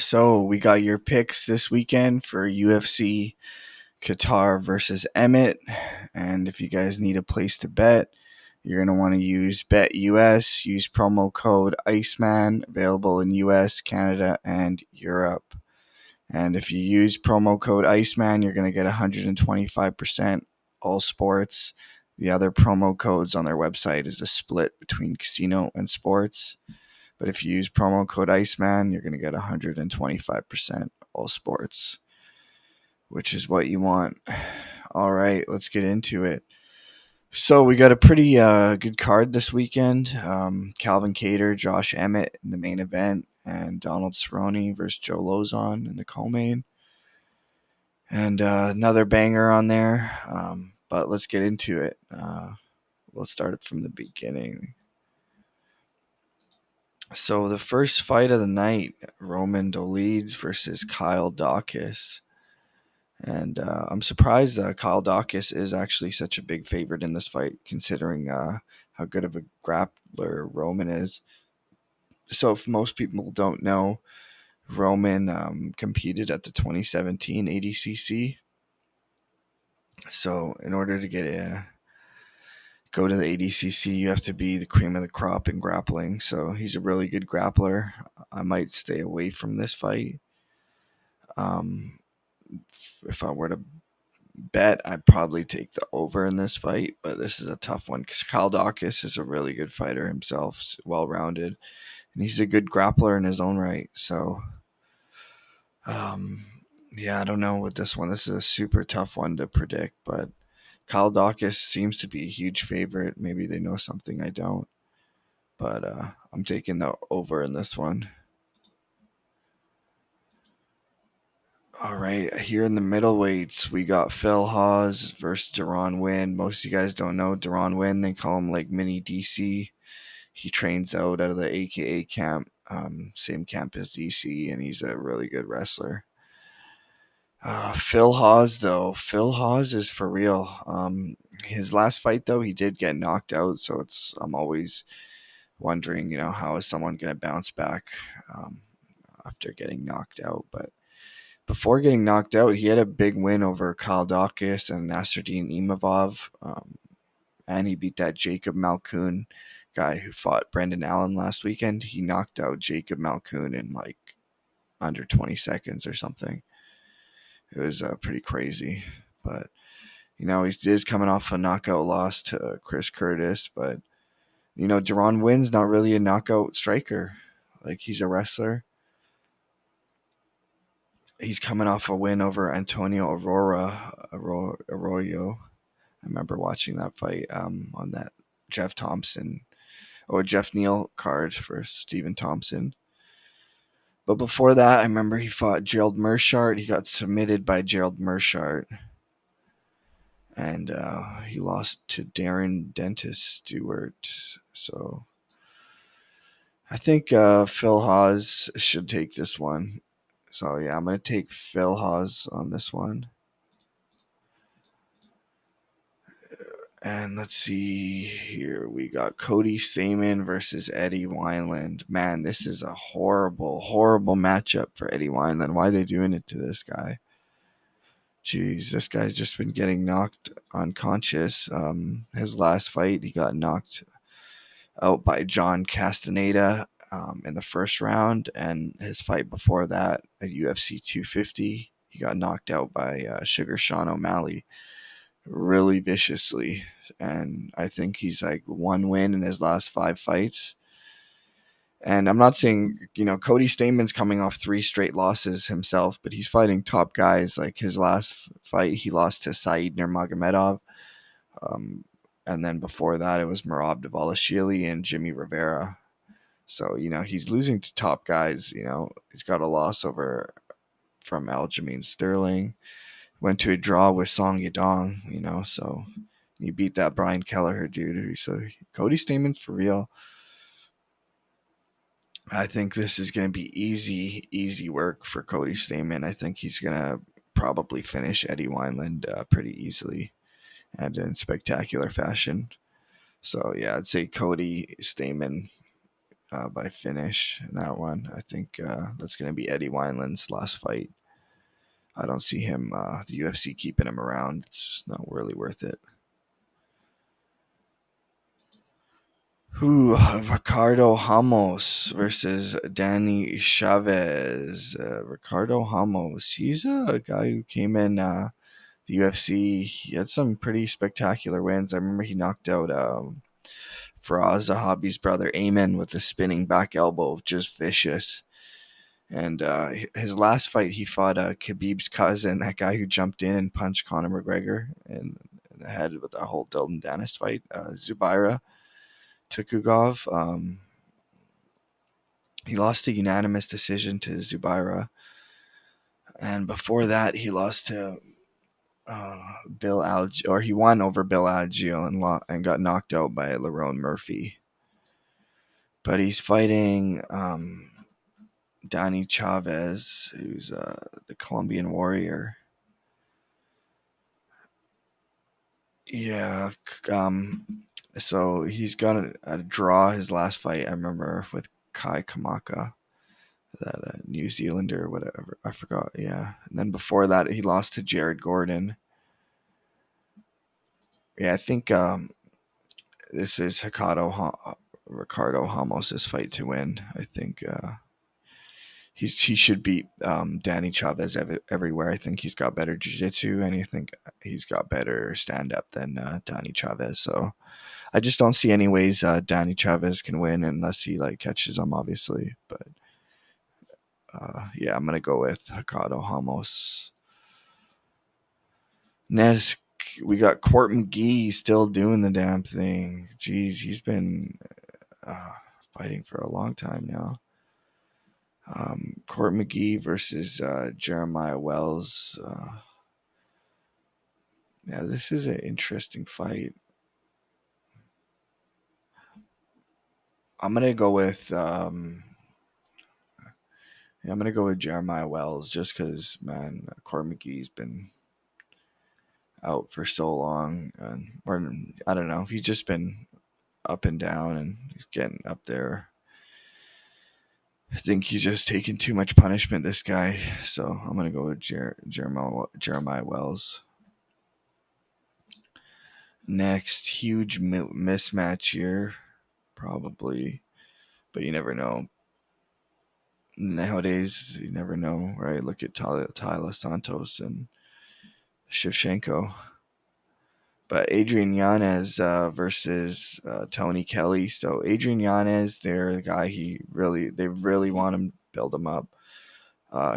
So we got your picks this weekend for UFC Kattar versus Emmett. And if you guys need a place to bet, you're going to want to use BetUS. Use promo code Iceman, available in US, Canada, and Europe. And if you use promo code Iceman, you're going to get 125% all sports. The other promo codes on their website is a split between casino and sports. But if you use promo code Iceman, you're going to get 125% all sports, which is what you want. All right, let's get into it. So we got a pretty good card this weekend. Calvin Kattar, Josh Emmett in the main event, and Donald Cerrone versus Joe Lauzon in the co-main. And another banger on there. But let's get into it. We'll start it from the beginning. So the first fight of the night, Roman Dolidze versus Kyle Daukaus. And I'm surprised Kyle Daukaus is actually such a big favorite in this fight, considering how good of a grappler Roman is. So if most people don't know, Roman competed at the 2017 ADCC. So in order to go to the ADCC, you have to be the cream of the crop in grappling. So he's a really good grappler. I might stay away from this fight. If I were to bet, I'd probably take the over in this fight, but this is a tough one because Kyle Daukaus is a really good fighter himself, well-rounded, and he's a good grappler in his own right. So, yeah, I don't know with this one. This is a super tough one to predict, but Kyle Daukaus seems to be a huge favorite. Maybe they know something I don't, but I'm taking the over in this one. All right, here in the middleweights, we got Phil Hawes versus Winn. Most of you guys don't know Winn. They call him like Mini DC. He trains out of the AKA camp, same camp as DC, and he's a really good wrestler. Phil Hawes, though. Phil Hawes is for real. His last fight, though, he did get knocked out, so I'm always wondering, how is someone going to bounce back after getting knocked out, but before getting knocked out, he had a big win over Kyle Daukaus and Nasruddin Imavov, and he beat that Jacob Malkoun guy who fought Brendan Allen last weekend. He knocked out Jacob Malkoun in like under 20 seconds or something. It was pretty crazy, but he is coming off a knockout loss to Chris Curtis, but Deron Winn's not really a knockout striker. Like, he's a wrestler. He's coming off a win over Antonio Arroyo. I remember watching that fight on that Jeff Neal card for Stephen Thompson. But before that, I remember he fought Gerald Meerschaert. He got submitted by Gerald Meerschaert. And he lost to Darren Dentis Stewart. So I think Phil Hawes should take this one. So yeah, I'm going to take Phil Hawes on this one. And let's see here. We got Cody Stamann versus Eddie Wineland. Man, this is a horrible, horrible matchup for Eddie Wineland. Why are they doing it to this guy? Jeez, this guy's just been getting knocked unconscious. His last fight, he got knocked out by John Castaneda in the first round. And his fight before that at UFC 250, he got knocked out by Sugar Sean O'Malley really viciously, and I think he's like one win in his last 5 fights. And I'm not saying, Cody Stamann's coming off 3 straight losses himself, but he's fighting top guys. Like his last fight, he lost to Said Nurmagomedov. And then before that, it was Merab Dvalishvili and Jimmy Rivera. So, he's losing to top guys. He's got a loss from Aljamain Sterling. Went to a draw with Song Yadong, so he beat that Brian Kelleher dude. So Cody Stamann's for real. I think this is going to be easy work for Cody Stamann. I think he's going to probably finish Eddie Wineland pretty easily and in spectacular fashion. So yeah, I'd say Cody Stamann by finish in that one. I think that's going to be Eddie Wineland's last fight. I don't see him, the UFC keeping him around. It's just not really worth it. Ricardo Ramos versus Danny Chavez. Ricardo Ramos, he's a guy who came in the UFC. He had some pretty spectacular wins. I remember he knocked out Faraz Zahabi's brother Ayman with a spinning back elbow, just vicious. And his last fight, he fought Khabib's cousin, that guy who jumped in and punched Conor McGregor in the head with that whole Dylan Dennis fight, Zubaira Tukhugov. He lost a unanimous decision to Zubaira. And before that, he lost to Bill Algeo, or he won over Bill Algeo and got knocked out by Lerone Murphy. But he's fighting Danny Chavez, who's the Colombian warrior. Yeah. So he's got a draw his last fight, I remember, with Kai Kamaka, that New Zealander or whatever. I forgot. Yeah. And then before that, he lost to Jared Gordon. Yeah, I think this is Ricardo Ramos' fight to win. I think he should beat Danny Chavez everywhere. I think he's got better jiu-jitsu, and I think he's got better stand-up than Danny Chavez. So I just don't see any ways Danny Chavez can win unless he catches him, obviously. But yeah, I'm gonna go with Ricardo Ramos. Next, we got Court McGee still doing the damn thing. Jeez, he's been fighting for a long time now. Court McGee versus Jeremiah Wells. Yeah, this is an interesting fight. I'm gonna go with Jeremiah Wells just because, man, Court McGee's been out for so long, or I don't know, he's just been up and down, and he's getting up there. I think he's just taking too much punishment, this guy. So I'm gonna go with Jeremiah Wells. Next, huge mismatch here, probably, but you never know. Nowadays, you never know, right? Look at Tyler Santos and Shevchenko. But Adrian Yanez versus Tony Kelley. So Adrian Yanez, they're the guy they really want him to build him up.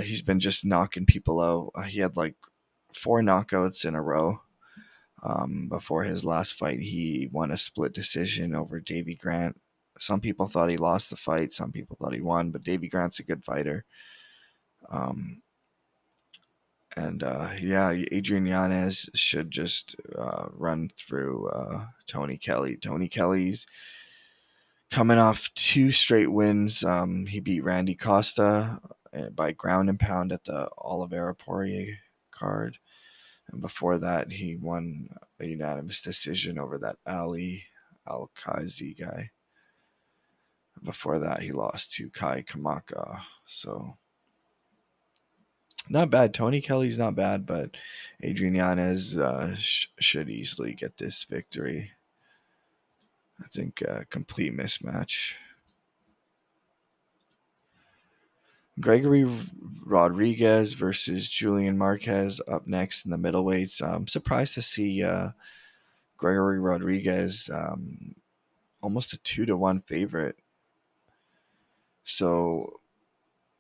He's been just knocking people out. He had 4 knockouts in a row. Before his last fight, he won a split decision over Davy Grant. Some people thought he lost the fight. Some people thought he won, but Davy Grant's a good fighter. Yeah, Adrian Yanez should just run through Tony Kelley. Tony Kelley's coming off 2 straight wins. He beat Randy Costa by ground and pound at the Oliveira Poirier card. And before that, he won a unanimous decision over that Ali Al-Qazi guy. Before that, he lost to Kai Kamaka. So, not bad. Tony Kelley's not bad, but Adrian Yanez should easily get this victory. I think complete mismatch. Gregory Rodriguez versus Julian Marquez up next in the middleweights. I'm surprised to see Gregory Rodriguez almost a 2-1 favorite. So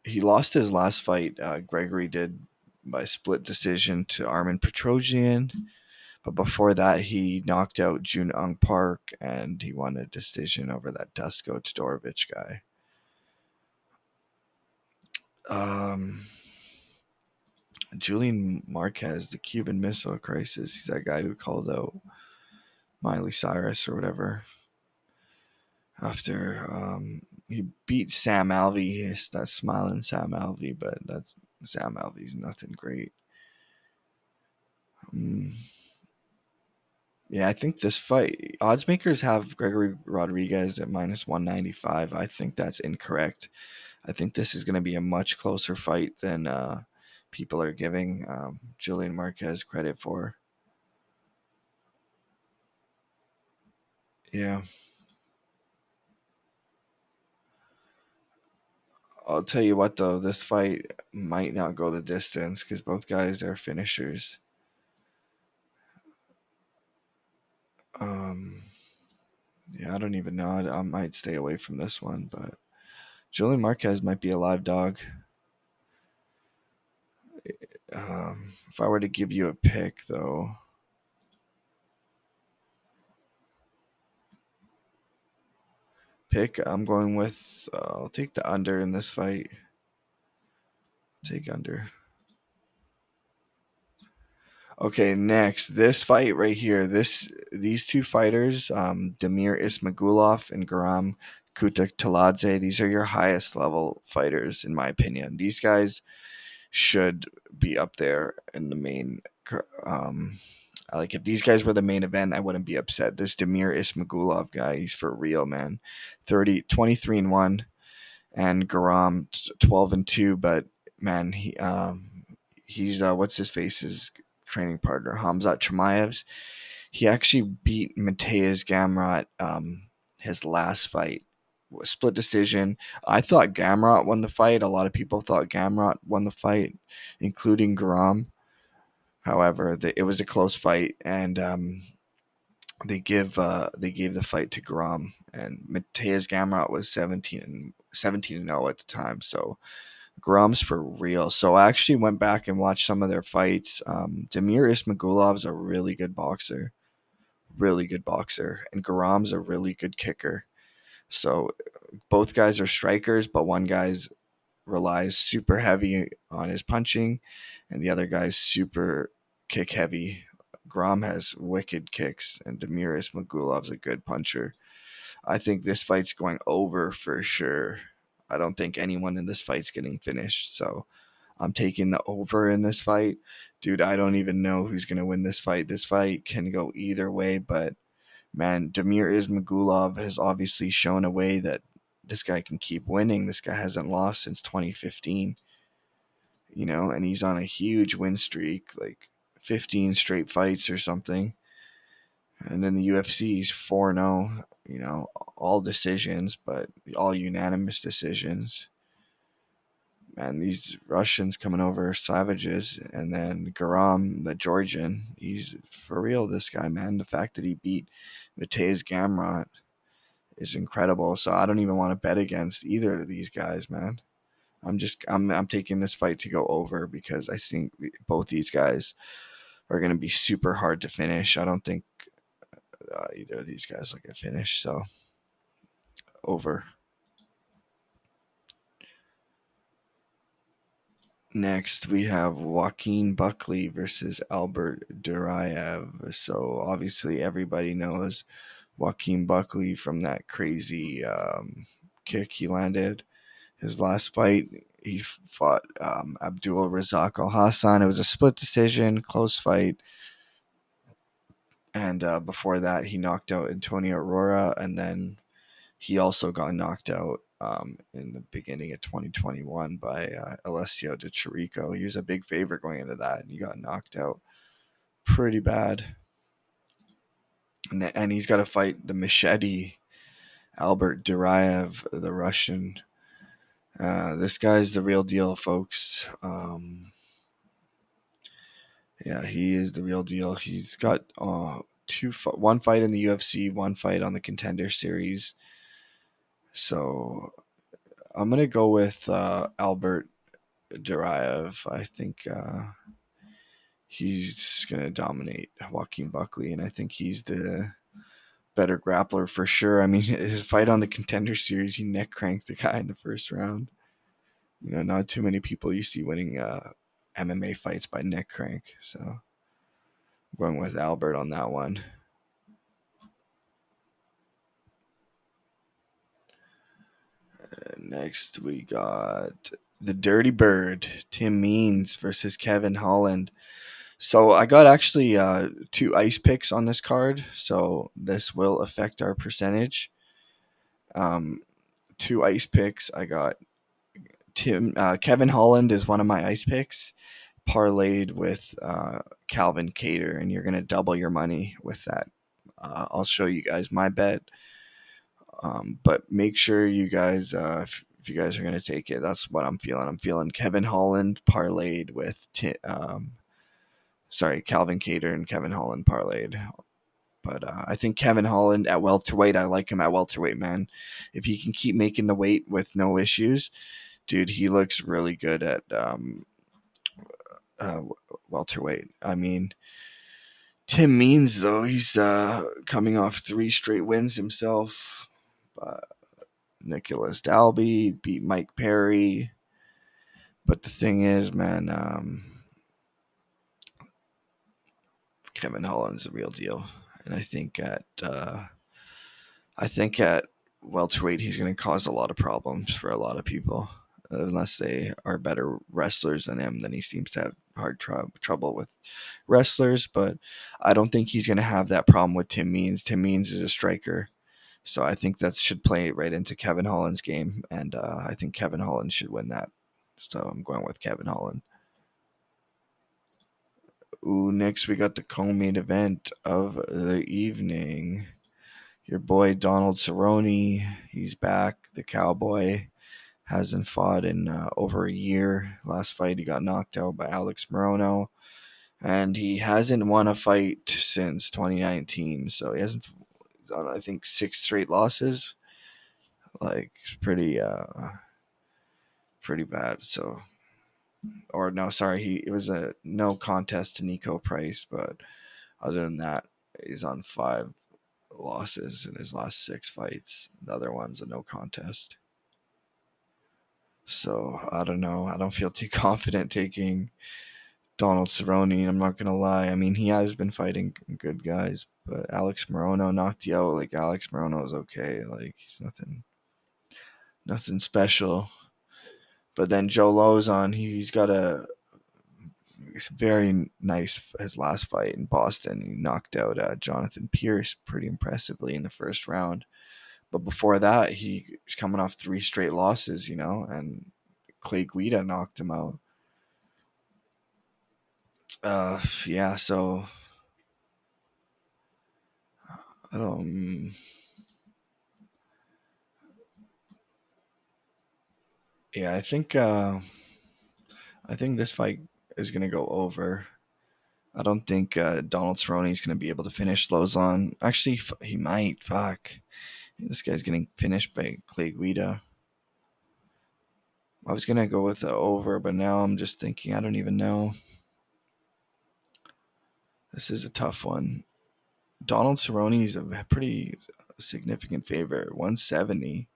he lost his last fight. Gregory did by split decision to Armin Petrosian. But before that, he knocked out Jun Ung Park, and he won a decision over that Dusko Todorovic guy. Julian Marquez, the Cuban Missile Crisis. He's that guy who called out Miley Cyrus or whatever. After he beat Sam Alvey, that's smiling Sam Alvey, but that's Sam Alvey's nothing great. Yeah, I think this fight odds makers have Gregory Rodriguez at minus 195. I think that's incorrect. I think this is going to be a much closer fight than people are giving Julian Marquez credit for. Yeah, I'll tell you what though, this fight might not go the distance because both guys are finishers. Um, yeah, I don't even know. I might stay away from this one, but Julian Marquez might be a live dog. If I were to give you a pick, though, I'm going with. I'll take the under in this fight. Take under. Okay, next this fight right here. These two fighters, Damir Ismagulov and Guram Kutateladze. These are your highest level fighters, in my opinion. These guys should be up there in the main. Like if these guys were the main event, I wouldn't be upset. This Damir Ismagulov guy, he's for real, man. 23-1, and Guram 12-2. But man, he's what's his face's training partner, Hamzat Chimaev's. He actually beat Mateusz Gamrot his last fight. Split decision. I thought Gamrot won the fight. A lot of people thought Gamrot won the fight, including Guram. However, it was a close fight, and they gave the fight to Guram, and Mateusz Gamrot was 17-0 at the time. So Guram's for real. So I actually went back and watched some of their fights. Damir Ismagulov's a really good boxer, and Guram's a really good kicker. So both guys are strikers, but one guy's relies super heavy on his punching, and the other guy's super kick heavy. Guram has wicked kicks, and Damir Ismagulov's a good puncher. I think this fight's going over for sure. I don't think anyone in this fight's getting finished, so I'm taking the over in this fight. Dude, I don't even know who's going to win this fight. This fight can go either way, but man, Damir Ismagulov has obviously shown a way that this guy can keep winning. This guy hasn't lost since 2015, and he's on a huge win streak, like 15 straight fights or something. And in the UFC, he's 4-0, all decisions, but all unanimous decisions. Man, these Russians coming over are savages. And then Guram, the Georgian, he's for real, this guy, man. The fact that he beat Mateusz Gamrot is incredible. So I don't even want to bet against either of these guys, man. I'm taking this fight to go over because I think both these guys are going to be super hard to finish. I don't think either of these guys will get finished. So over. Next, we have Joaquin Buckley versus Albert Duriev. So obviously, everybody knows Joaquin Buckley from that crazy kick he landed. His last fight, he fought Abdul Razak Al Hassan. It was a split decision, close fight. And before that, he knocked out Antonio Aurora, and then he also got knocked out in the beginning of 2021 by Alessio Di Chirico. He was a big favorite going into that, and he got knocked out pretty bad. And he's got to fight the machete, Albert Duriev, the Russian. This guy's the real deal, folks. Yeah, he is the real deal. He's got one fight in the UFC, one fight on the Contender Series. So I'm gonna go with Albert Duriev. I think he's gonna dominate Joaquin Buckley, and I think he's the better grappler for sure. I mean, his fight on the Contender Series, he neck cranked the guy in the first round. Not too many people you see winning MMA fights by neck crank. So I'm going with Albert on that one. Next, we got the Dirty Bird, Tim Means versus Kevin Holland. So I got actually two ice picks on this card, so this will affect our percentage. Um, two ice picks. I got Kevin Holland is one of my ice picks, parlayed with Calvin Cater, and you're gonna double your money with that. I'll show you guys my bet, but make sure you guys, if you guys are gonna take it, that's what I'm feeling. I'm feeling Kevin Holland parlayed with Calvin Cater and Kevin Holland parlayed. But I think Kevin Holland at welterweight, I like him at welterweight, man. If he can keep making the weight with no issues, dude, he looks really good at uh, welterweight. I mean, Tim Means, though, he's coming off three straight wins himself. Uh, Nicholas Dalby beat Mike Perry. But the thing is, man, Kevin Holland's the real deal. And I think at welterweight he's going to cause a lot of problems for a lot of people, unless they are better wrestlers than him. Then he seems to have hard trouble with wrestlers, but I don't think he's going to have that problem with Tim Means. Tim Means is a striker, so I think that should play right into Kevin Holland's game, and I think Kevin Holland should win that. So I'm going with Kevin Holland. Ooh, next we got the co-main event of the evening. Your boy Donald Cerrone, he's back. The Cowboy hasn't fought in over a year. Last fight he got knocked out by Alex Morono, and he hasn't won a fight since 2019. So he hasn't done, I think, 6 straight losses. Like it's pretty bad. So, or no, sorry, it was a no contest to Nico Price, but other than that, he's on 5 losses in his last 6 fights. The other one's a no contest. So I don't know. I don't feel too confident taking Donald Cerrone. I'm not gonna lie. I mean, he has been fighting good guys, but Alex Morono knocked you out. Like Alex Morono is okay. Like he's nothing special. But then Joe Lauzon, he's got a very nice his last fight in Boston. He knocked out Jonathan Pierce pretty impressively in the first round. But before that, he was coming off 3 straight losses, and Clay Guida knocked him out. Yeah, so I don't. Yeah, I think this fight is gonna go over. I don't think Donald Cerrone is gonna be able to finish Lauzon. Actually, he might. Fuck, this guy's getting finished by Clay Guida. I was gonna go with the over, but now I'm just thinking I don't even know. This is a tough one. Donald Cerrone is a pretty significant favorite, 170.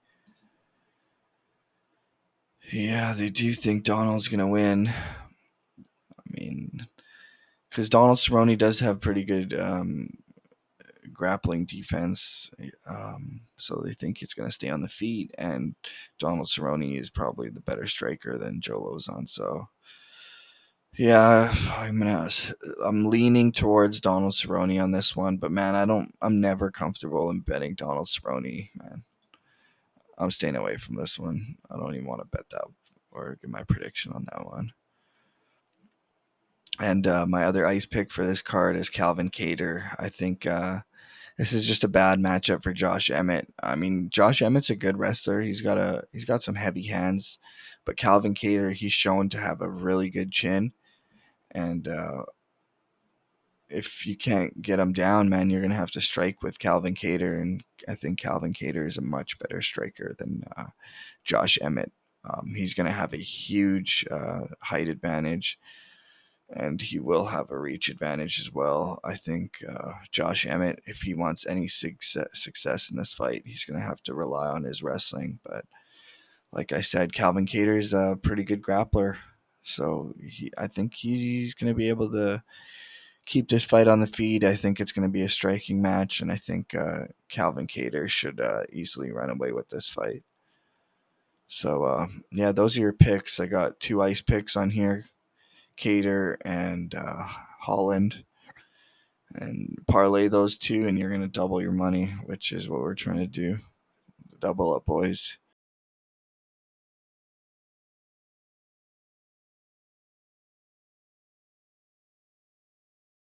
Yeah, they do think Donald's gonna win. I mean, because Donald Cerrone does have pretty good grappling defense, so they think it's going to stay on the feet. And Donald Cerrone is probably the better striker than Joe Lauzon. So yeah, I'm leaning towards Donald Cerrone on this one. But man, I'm never comfortable in betting Donald Cerrone. Man, I'm staying away from this one. I don't even want to bet that or give my prediction on that one. And my other ice pick for this card is Calvin Cater. I think this is just a bad matchup for Josh Emmett. I mean, Josh Emmett's a good wrestler. He's got some heavy hands, but Calvin Cater, he's shown to have a really good chin. And if you can't get him down, man, you're gonna have to strike with Calvin Cater. And I think Calvin Cater is a much better striker than Josh Emmett. He's gonna have a huge height advantage, and he will have a reach advantage as well. I think Josh Emmett, if he wants any success in this fight, he's going to have to rely on his wrestling. But like I said, Calvin Cater's a pretty good grappler, so I think he's going to be able to keep this fight on the feet. I think it's going to be a striking match, and I think Calvin Cater should easily run away with this fight. So yeah, those are your picks. I got 2 ice picks on here. Kattar and Holland, and parlay those two, and you're going to double your money, which is what we're trying to do. Double up, boys.